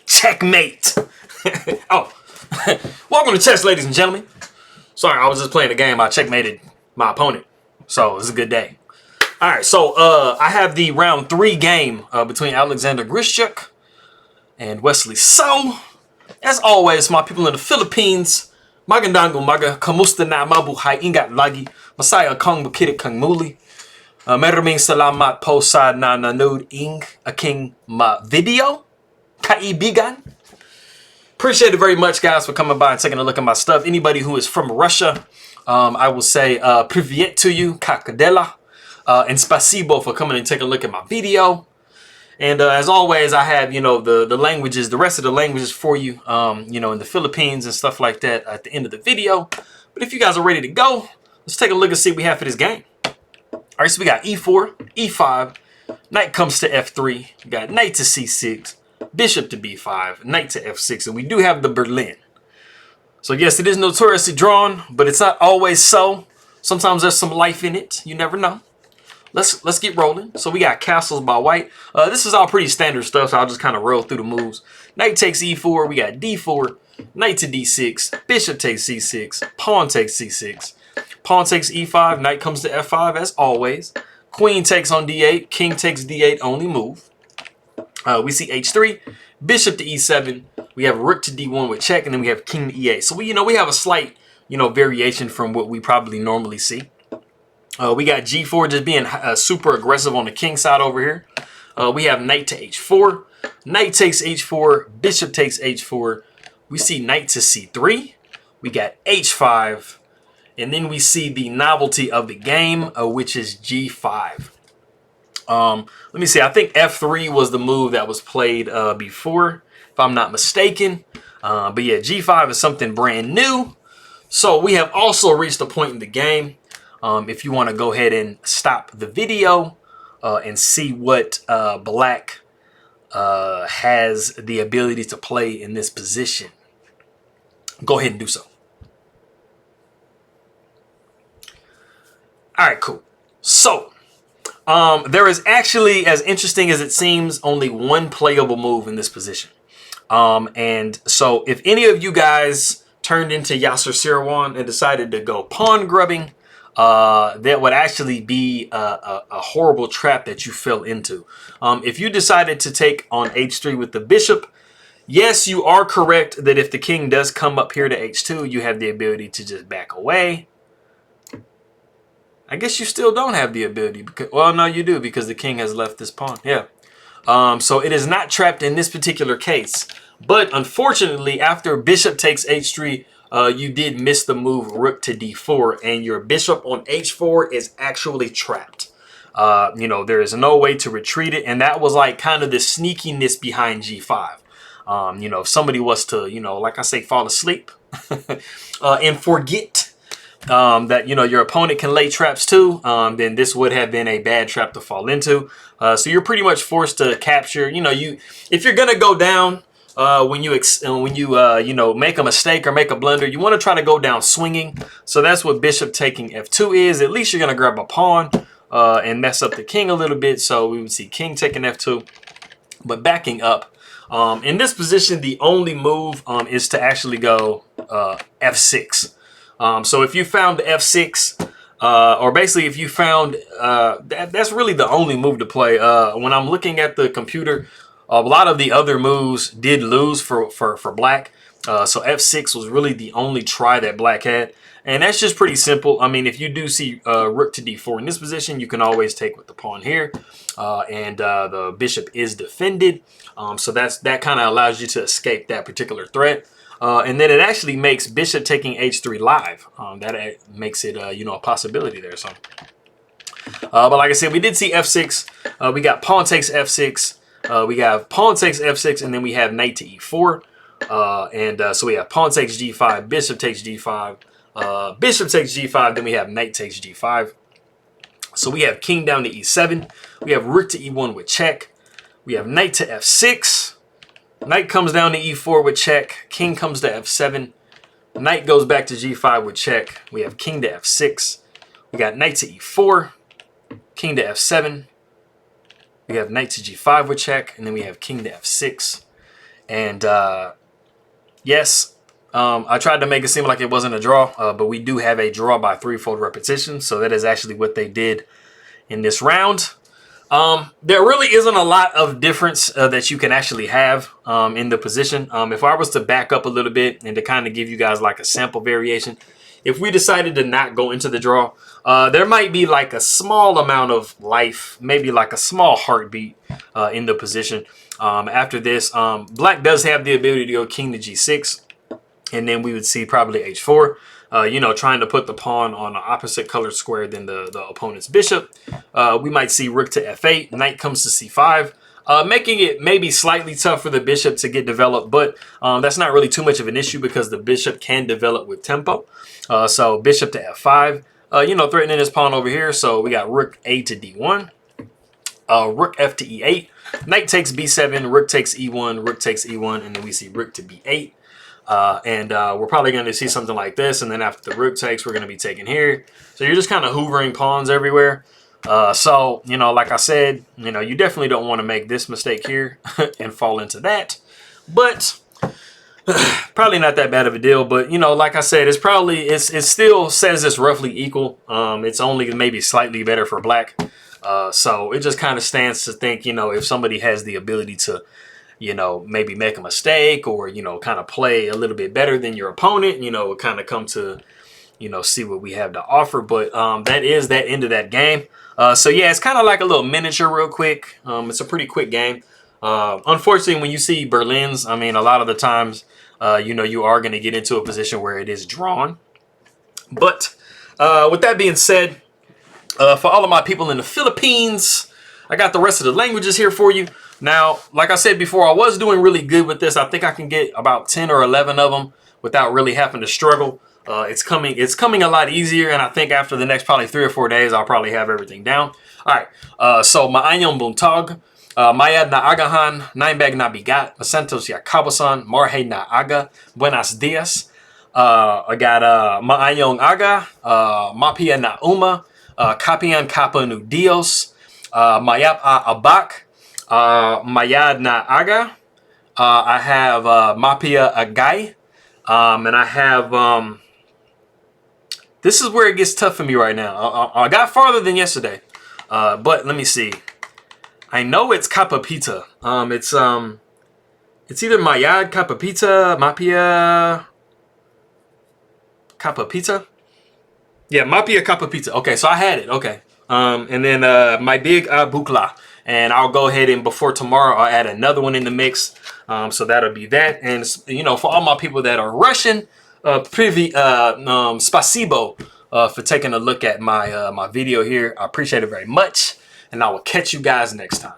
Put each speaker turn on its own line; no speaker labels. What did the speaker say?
Checkmate. Oh, welcome to chess, ladies and gentlemen. Sorry, I was just playing a game. I checkmated my opponent, so it's a good day. All right, so I have the round 3 game between Alexander Grischuk and Wesley So. As always, my people in the Philippines, Magandang umaga, kamusta na mabuhay, ingat lagi, masaya kang makinig kang muli. Maraming salamat po sa nanonood ng aking video, kaibigan. Appreciate it very much, guys, for coming by and taking a look at my stuff. Anybody who is from Russia, I will say привет to you, kakadela, and spasibo for coming and taking a look at my video. And as always, I have, you know, the languages, the rest of the languages for you, you know, in the Philippines and stuff like that at the end of the video. But if you guys are ready to go, let's take a look and see what we have for this game. All right, so we got e4, e5, knight comes to f3, we got knight to c6, bishop to b5, knight to f6, and we do have the Berlin. So yes, it is notoriously drawn, but it's not always so. Sometimes there's some life in it. You never know. Let's get rolling. So we got castles by white. This is all pretty standard stuff, so I'll just kind of roll through the moves. Knight takes e4, we got d4, knight to d6, bishop takes c6, pawn takes c6. Pawn takes e5, knight comes to f5 as always. Queen takes on d8, king takes d8, only move. We see h3, bishop to e7. We have rook to d1 with check, and then we have king to e8. So we have a slight, variation from what we probably normally see. We got g4 just being super aggressive on the king side over here. We have knight to h4, knight takes h4, bishop takes h4. We see knight to c3. We got h5. And then we see the novelty of the game, which is g5. Let me see. I think f3 was the move that was played before, if I'm not mistaken. But yeah, g5 is something brand new. So we have also reached a point in the game. If you want to go ahead and stop the video and see what black has the ability to play in this position, go ahead and do so. All right, cool. So there is actually, as interesting as it seems, only one playable move in this position. And so if any of you guys turned into Yasser Seirawan and decided to go pawn grubbing, that would actually be a horrible trap that you fell into. If you decided to take on h3 with the bishop, yes, you are correct that if the king does come up here to h2, you have the ability to just back away. I guess you still don't have the ability. Because, well, no, you do, because the king has left this pawn. Yeah. So it is not trapped in this particular case. But unfortunately, after bishop takes h3, you did miss the move rook to d4, and your bishop on h4 is actually trapped. There is no way to retreat it, and that was like kind of the sneakiness behind g5. If somebody was to, like I say, fall asleep and forget that your opponent can lay traps too, then this would have been a bad trap to fall into. So you're pretty much forced to capture. If you're gonna go down when you make a mistake or make a blunder, you want to try to go down swinging. So that's what bishop taking f2 is. At least you're gonna grab a pawn and mess up the king a little bit. So we would see king taking f2, but backing up. In this position, the only move is to actually go f6. So if you found the f6, or basically if you found, that's really the only move to play. When I'm looking at the computer, a lot of the other moves did lose for black. So f6 was really the only try that black had. And that's just pretty simple. I mean, if you do see rook to d4 in this position, you can always take with the pawn here. And the bishop is defended. So that kind of allows you to escape that particular threat. And then it actually makes bishop taking h3 live. That makes it, a possibility there. So, but like I said, we did see f6. We got pawn takes f6. We have pawn takes f6, and then we have knight to e4. So we have pawn takes g5, bishop takes g5, bishop takes g5. Then we have knight takes g5. So we have king down to e7. We have rook to e1 with check. We have knight to f6. Knight comes down to e4 with check. King comes to f7. Knight goes back to g5 with check. We have king to f6. We got knight to e4. King to f7. We have knight to g5 with check. And then we have king to f6. And yes, I tried to make it seem like it wasn't a draw, but we do have a draw by threefold repetition. So that is actually what they did in this round. There really isn't a lot of difference that you can actually have in the position. If I was to back up a little bit and to kind of give you guys like a sample variation, if we decided to not go into the draw, there might be like a small amount of life, maybe like a small heartbeat in the position. After this, black does have the ability to go king to g6, and then we would see probably h4. You know, trying to put the pawn on an opposite colored square than the opponent's bishop. We might see rook to f8, knight comes to c5, making it maybe slightly tough for the bishop to get developed, but that's not really too much of an issue because the bishop can develop with tempo. So bishop to f5, you know, threatening his pawn over here. So we got rook a to d1, rook f to e8, knight takes b7, rook takes e1, rook takes e1, and then we see rook to b8. We're probably going to see something like this, and then after the rook takes, we're going to be taking here. So you're just kind of hoovering pawns everywhere. So, you know, like I said, you know, you definitely don't want to make this mistake here and fall into that. But probably not that bad of a deal. But, you know, like I said, it still says it's roughly equal. It's only maybe slightly better for black. So it just kind of stands to think, you know, if somebody has the ability to, you know, maybe make a mistake or, you know, kind of play a little bit better than your opponent, you know, kind of come to, you know, see what we have to offer. But that is that end of that game. So, yeah, it's kind of like a little miniature real quick. It's a pretty quick game. Unfortunately, when you see Berlins, I mean, a lot of the times, you know, you are going to get into a position where it is drawn. But with that being said, for all of my people in the Philippines, I got the rest of the languages here for you. Now, like I said before, I was doing really good with this. I think I can get about 10 or 11 of them without really having to struggle. It's coming a lot easier, and I think after the next probably 3 or 4 days, I'll probably have everything down. All right, so maayong buntag, mayad na agahan, nainbag na bigat, asentos ya kabasan, marhay na aga, buenos dias. I got maayong aga, mapia na uma, kapian kapa nu dios, mayap a abak, mayad na aga. I have mapia agay, and I have this is where it gets tough for me right now. I got farther than yesterday, but let me see. I know it's kapapita. It's either mayad kapapita, mapia kapapita. Yeah, mapia kapapita. Okay, so I had it. Okay, and then my big bukla. And I'll go ahead and before tomorrow, I'll add another one in the mix. So that'll be that. And, you know, for all my people that are Russian, spasibo for taking a look at my, my video here. I appreciate it very much. And I will catch you guys next time.